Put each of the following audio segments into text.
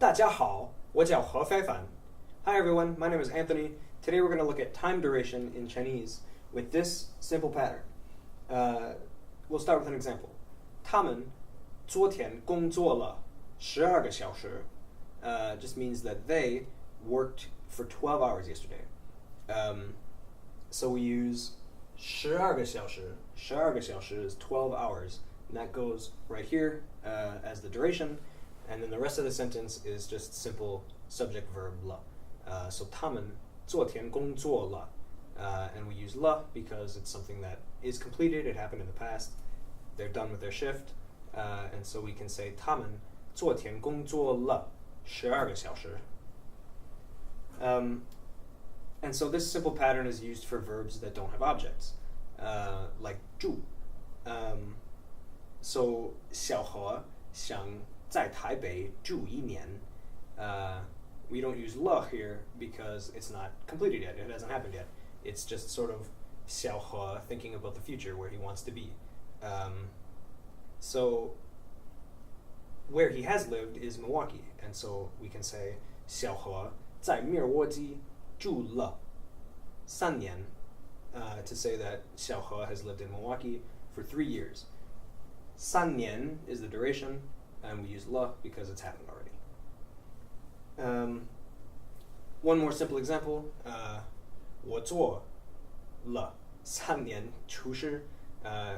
大家好，我叫何非凡. Hi everyone, my name is Anthony. Today we're going to look at time duration in Chinese with this simple pattern. We'll start with an example. 他们昨天工作了12个小时. Just means that they worked for 12 hours yesterday. So we use 12个小时. 12个小时 is 12 hours, and that goes right here as the duration, and then the rest of the sentence is just simple subject verb 了. So 他们昨天工作了, and we use 了 because it's something that is completed, it happened in the past, they're done with their shift, and so we can say 他们昨天工作了12个小时. And so this simple pattern is used for verbs that don't have objects, like 住. So 小何想在台北住一年. We don't use 了 here because it's not completed yet, it hasn't happened yet. It's just sort of 小何 thinking about the future, where he wants to be. So where he has lived is Milwaukee, and so we can say 小何在密尔沃基住了3年, to say that 小何 has lived in Milwaukee for 3 years. 3年 is the duration, and we use 了 because it's happened already. One more simple example. 我做了3年厨师,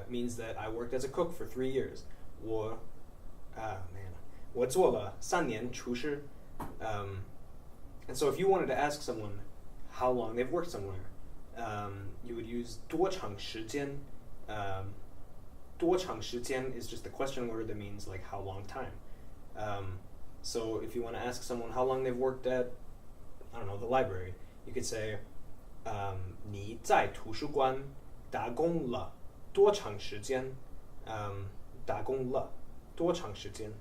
means that I worked as a cook for 3 years. 我做了3年厨师. And so if you wanted to ask someone how long they've worked somewhere, you would use 多长时间. 多长时间 is just a question word that means like how long time. So if you want to ask someone how long they've worked at, I don't know, the library, you could say 你在图书馆打工了多长时间? 打工了多长时间?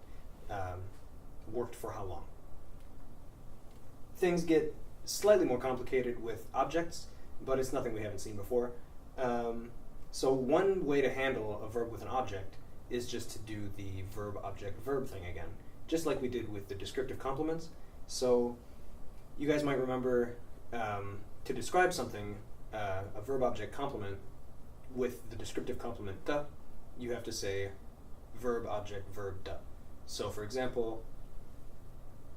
Worked for how long? Things get slightly more complicated with objects, but it's nothing we haven't seen before. So one way to handle a verb with an object is just to do the verb-object-verb thing again, just like we did with the descriptive complements. So you guys might remember, to describe something, a verb-object complement, with the descriptive complement 的, you have to say verb-object-verb 的. So for example,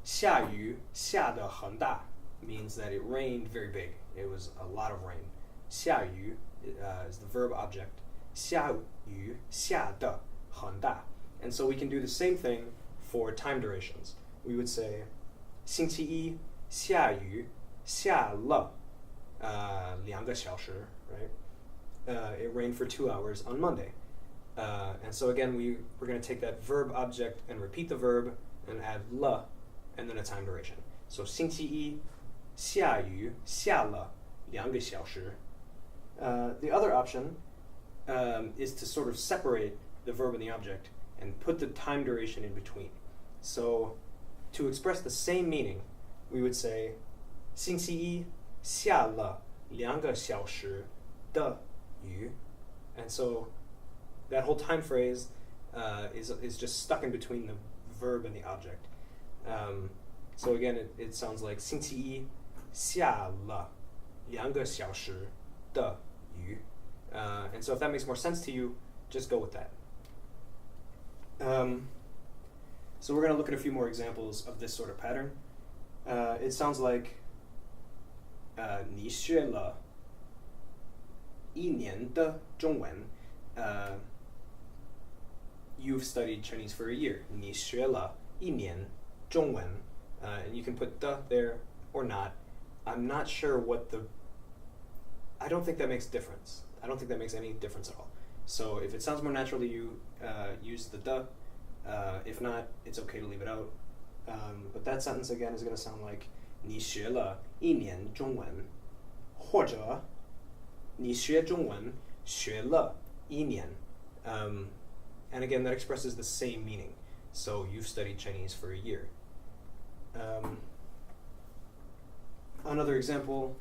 下雨下得很大 means that it rained very big. It was a lot of rain. 下雨 is the verb object. 下雨下得很大. And so we can do the same thing for time durations. We would say 星期一下雨下了2个小时, right? It rained for 2 hours on Monday. And so again, we're going to take that verb object and repeat the verb and add 了 and then a time duration. So 星期一下雨下了2个小时. The other option is to sort of separate the verb and the object and put the time duration in between. So to express the same meaning, we would say 星期一下了2个小时的雨. And so that whole time phrase is just stuck in between the verb and the object. So again, it sounds like 星期一下了2个小时的雨. And so if that makes more sense to you, just go with that. So we're going to look at a few more examples of this sort of pattern. It sounds like 你学了1年的中文. You've studied Chinese for a year. 你学了1年中文. And you can put 的 there or not. I'm not sure I don't think that makes difference. I don't think that makes any difference at all. So if it sounds more natural to you, use the 的. If not, it's okay to leave it out. But that sentence again is going to sound like 你学了1年中文, 或者你学中文学了1年. And again, that expresses the same meaning. So you've studied Chinese for a year. Another example,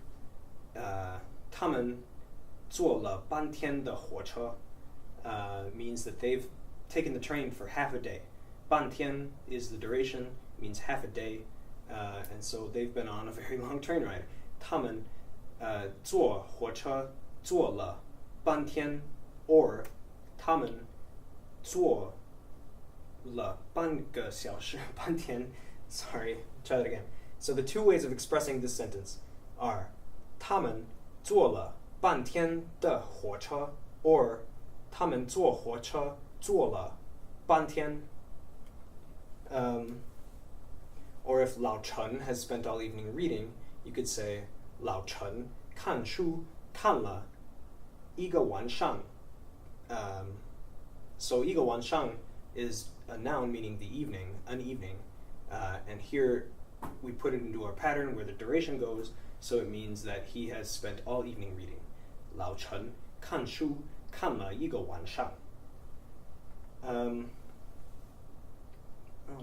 他们坐了半天的火车, means that they've taken the train for half a day. 半天 is the duration, means half a day, and so they've been on a very long train ride. 他们坐火车坐了半天 or 他们坐了半个小时半天 sorry, try that again. So the two ways of expressing this sentence are 他们坐了半天的火车 or 他们坐火车坐了半天 or if Lao Chen has spent all evening reading, you could say 老陈看书看了一个晚上 so 一个晚上 is a noun meaning the evening, an evening, and here we put it into our pattern where the duration goes, so it means that he has spent all evening reading. 老陈看书看了一个晚上 oh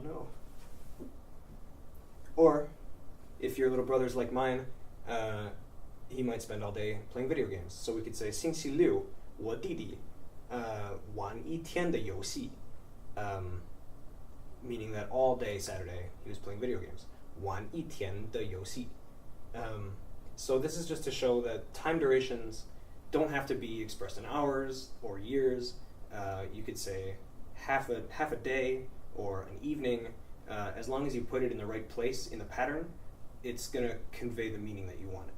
no. Or, if your little brother's like mine, he might spend all day playing video games. So we could say 星期六我弟弟玩一天的游戏 meaning that all day Saturday he was playing video games. 玩一天的游戏 so this is just to show that time durations don't have to be expressed in hours or years. You could say half a day or an evening. As long as you put it in the right place in the pattern, it's going to convey the meaning that you want it.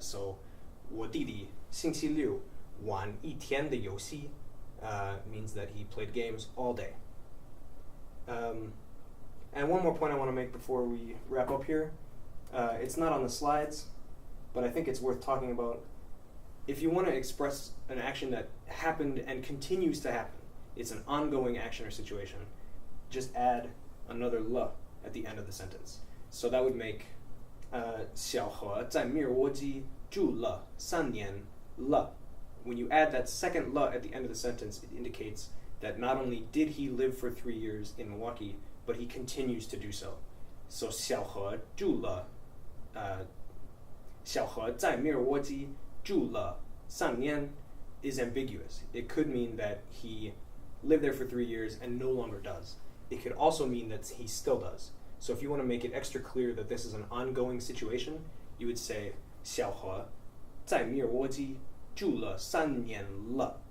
So 我弟弟星期六玩一天的游戏 means that he played games all day. And one more point I want to make before we wrap up here. It's not on the slides, but I think it's worth talking about. If you want to express an action that happened and continues to happen, it's an ongoing action or situation, just add another le at the end of the sentence. So that would make 小何在密尔沃基住了3年了. When you add that second le at the end of the sentence, it indicates that not only did he live for 3 years in Milwaukee, but he continues to do so. So 小何住了小何在密尔沃基住了3年 is ambiguous. It could mean that he lived there for 3 years and no longer does. It could also mean that he still does. So if you want to make it extra clear that this is an ongoing situation, you would say 小何在密尔沃基住了3年了.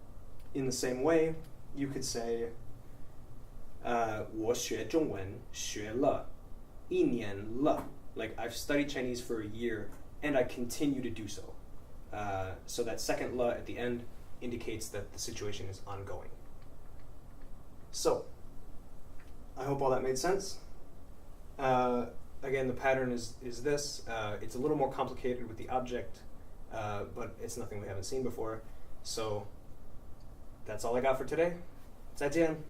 In the same way, you could say 我学中文学了1年了. Like I've studied Chinese for a year and I continue to do so. So that second le at the end indicates that the situation is ongoing. So, I hope all that made sense. Again, the pattern is this. It's a little more complicated with the object, but it's nothing we haven't seen before. So, that's all I got for today. 再见.